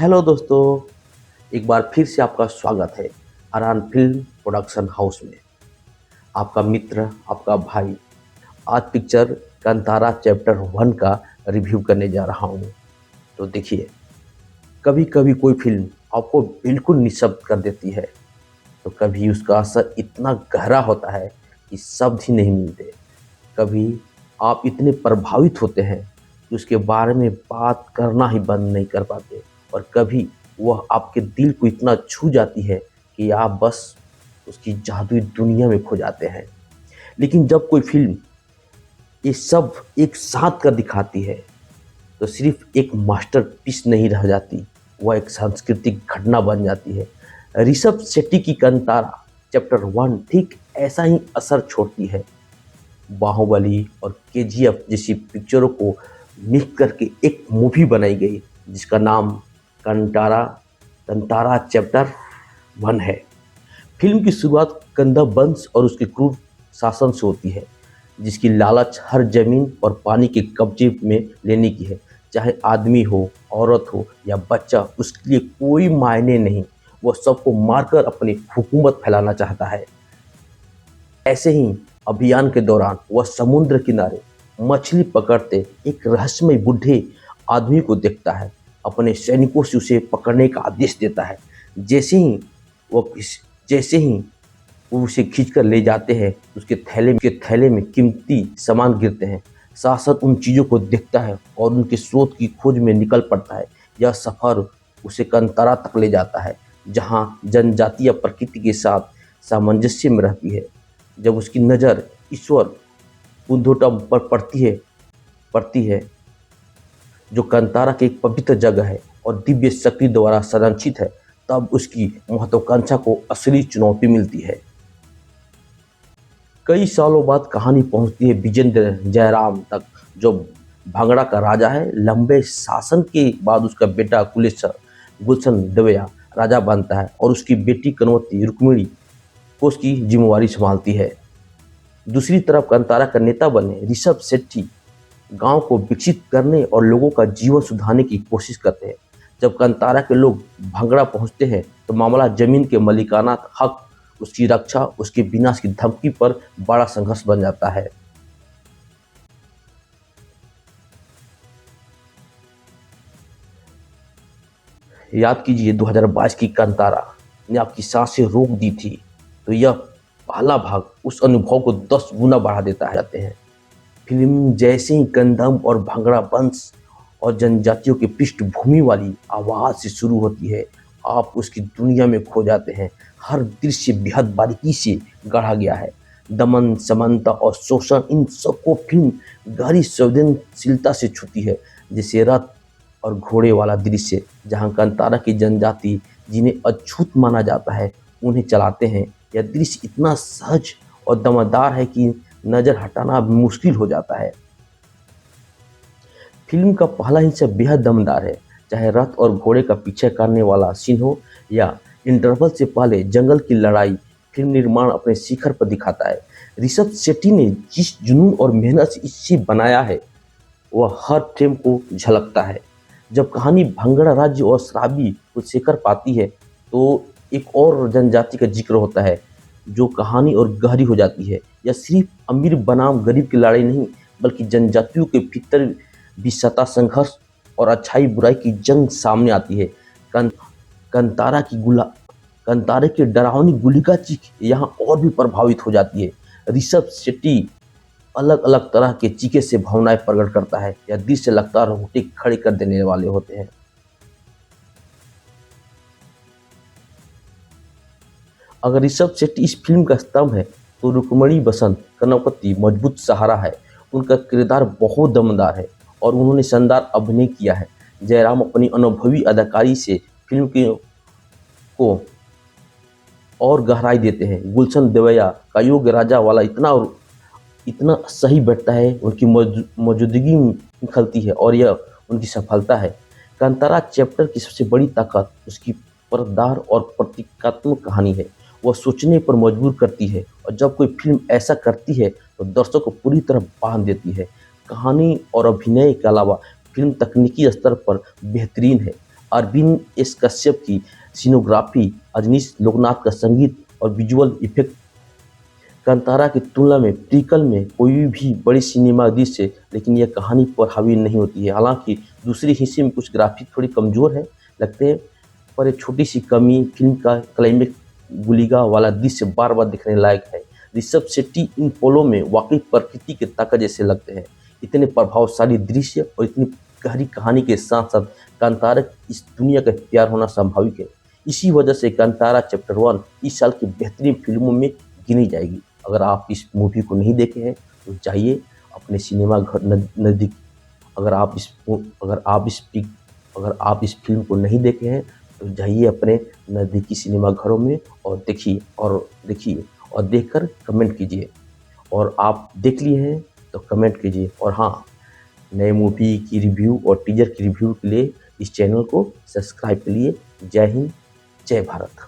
Hello दोस्तों, एक बार फिर से आपका स्वागत है अरान फिल्म प्रोडक्शन हाउस में। आपका मित्र, आपका भाई। आज पिक्चर कंतारा चैप्टर 1 का रिव्यू करने जा रहा हूँ। तो देखिए, कभी कभी कोई फिल्म आपको बिल्कुल निःशब्द कर देती है, तो कभी उसका असर इतना गहरा होता है कि शब्द ही नहीं मिलते। कभी आप इतने प्रभावित होते हैं कि उसके बारे में बात करना ही बंद नहीं कर पाते, और कभी वह आपके दिल को इतना छू जाती है कि आप बस उसकी जादुई दुनिया में खो जाते हैं। लेकिन जब कोई फिल्म ये सब एक साथ कर दिखाती है, तो सिर्फ एक मास्टरपीस नहीं रह जाती, वह एक सांस्कृतिक घटना बन जाती है। ऋषभ शेट्टी की कंतारा चैप्टर 1 ठीक ऐसा ही असर छोड़ती है। बाहुबली और केजीएफ जैसी पिक्चरों को मिक्स करके एक मूवी बनाई गई, जिसका नाम कंतारा कंतारा चैप्टर 1 है। फिल्म की शुरुआत कंधा वंश और उसके क्रूर शासन से होती है, जिसकी लालच हर जमीन और पानी के कब्जे में लेने की है। चाहे आदमी हो, औरत हो या बच्चा, उसके लिए कोई मायने नहीं। वह सबको मारकर अपनी हुकूमत फैलाना चाहता है। ऐसे ही अभियान के दौरान वह समुद्र किनारे मछली पकड़ते एक रहस्यमय बूढ़े आदमी को देखता है। अपने सैनिकों से उसे पकड़ने का आदेश देता है। जैसे ही वह जैसे ही वो उसे खींचकर ले जाते हैं, उसके थैले में कीमती सामान गिरते हैं। शासक उन चीज़ों को देखता है और उनके स्रोत की खोज में निकल पड़ता है। यह सफ़र उसे कंतारा तक ले जाता है, जहाँ जनजातीय प्रकृति के साथ सामंजस्य में रहती है। जब उसकी नज़र ईश्वर पूंधोटम पर पड़ती है, जो कंतारा की एक पवित्र जगह है और दिव्य शक्ति द्वारा संरक्षित है, तब उसकी महत्वाकांक्षा को असली चुनौती मिलती है। कई सालों बाद कहानी पहुंचती है विजेंद्र जयराम तक, जो भांगड़ा का राजा है। लंबे शासन के बाद उसका बेटा गुलशन दवेया राजा बनता है, और उसकी बेटी कनवती रुक्मिणी को उसकी जिम्मेवारी संभालती है। दूसरी तरफ कंतारा का नेता बने ऋषभ शेट्टी गांव को विकसित करने और लोगों का जीवन सुधारने की कोशिश करते हैं। जब कंतारा के लोग भांगड़ा पहुंचते हैं, तो मामला जमीन के मालिकाना हक, उसकी रक्षा, उसके विनाश की धमकी पर बड़ा संघर्ष बन जाता है। याद कीजिए, 2022 की कंतारा ने आपकी सांसें रोक दी थी, तो यह पहला भाग उस अनुभव को 10 गुना बढ़ा देता है। जाते हैं फिल्म जैसे ही कंदम और भांगड़ा वंश और जनजातियों की पृष्ठभूमि वाली आवाज़ से शुरू होती है, आप उसकी दुनिया में खो जाते हैं। हर दृश्य बेहद बारीकी से गढ़ा गया है। दमन, समानता और शोषण, इन सबको फिल्म गहरी संवेदनशीलता से छूती है। जैसे रथ और घोड़े वाला दृश्य, जहाँ कंतारा की जनजाति, जिन्हें अछूत माना जाता है, उन्हें चलाते हैं। यह दृश्य इतना सहज और दमदार है कि नज़र हटाना मुश्किल हो जाता है। फिल्म का पहला हिस्सा बेहद दमदार है, चाहे रथ और घोड़े का पीछे करने वाला सीन हो या इंटरवल से पहले जंगल की लड़ाई। फिल्म निर्माण अपने शिखर पर दिखाता है। ऋषभ शेट्टी ने जिस जुनून और मेहनत से इसे बनाया है, वह हर फ्रेम को झलकता है। जब कहानी भंगड़ा राज्य और शराबी को शिखर पाती है, तो एक और जनजाति का जिक्र होता है, जो कहानी और गहरी हो जाती है। यह सिर्फ अमीर बनाम गरीब की लड़ाई नहीं, बल्कि जनजातियों के भीतर भी सत्ता संघर्ष और अच्छाई बुराई की जंग सामने आती है। कं, कंतारा की गुला कंतारे की डरावनी गुलिका चीख यहाँ और भी प्रभावित हो जाती है। ऋषभ शेट्टी अलग अलग तरह के चीखे से भावनाएं प्रकट करता है। यह दृश्य लगातार रोंगटे खड़े कर देने वाले होते हैं। अगर ऋषभ शेट्टी इस फिल्म का स्तंभ है, तो रुक्मिणी बसंत कनपति मजबूत सहारा है। उनका किरदार बहुत दमदार है और उन्होंने शानदार अभिनय किया है। जयराम अपनी अनुभवी अदाकारी से फिल्म को और गहराई देते हैं। गुलशन देवैया का योग्य राजा वाला इतना सही बैठता है, उनकी मौजूदगी निखलती है, और यह उनकी सफलता है। कांतारा चैप्टर की सबसे बड़ी ताकत उसकी पर्दार और प्रतीकात्मक कहानी है। वह सोचने पर मजबूर करती है, और जब कोई फिल्म ऐसा करती है, तो दर्शक को पूरी तरह बांध देती है। कहानी और अभिनय के अलावा फिल्म तकनीकी स्तर पर बेहतरीन है। अरविंद एस कश्यप की सिनेमोग्राफी, अजनीश लोकनाथ का संगीत और विजुअल इफेक्ट कांतारा की तुलना में प्रीक्वल में कोई भी बड़ी सिनेमा दृश्य लेकिन यह कहानी पर हावी नहीं होती है। हालांकि दूसरे हिस्से में कुछ ग्राफिक थोड़ी कमजोर है लगते हैं, पर एक छोटी सी कमी फिल्म का क्लाइमेक्स गुलिगा वाला दृश्य बार बार दिखने लायक है। ऋषभ शेट्टी इन पोलों में वाकई प्रकृति के ताकत जैसे लगते हैं। इतने प्रभावशाली दृश्य और इतनी गहरी कहानी के साथ साथ कांतारा इस दुनिया का प्यार होना स्वाभाविक है। इसी वजह से कांतारा चैप्टर 1 इस साल की बेहतरीन फिल्मों में गिनी जाएगी। अगर आप इस मूवी को नहीं देखे हैं तो जाइए अपने सिनेमा घर नज़दीक। अगर आप इस अगर आप इस पिक अगर आप इस फिल्म को नहीं देखे हैं तो जाइए अपने नज़दीकी सिनेमा घरों में और देखिए और देखकर कमेंट कीजिए। और आप देख लिए हैं तो कमेंट कीजिए। और हाँ, नए मूवी की रिव्यू और टीजर की रिव्यू के लिए इस चैनल को सब्सक्राइब करिए। जय हिंद, जय भारत।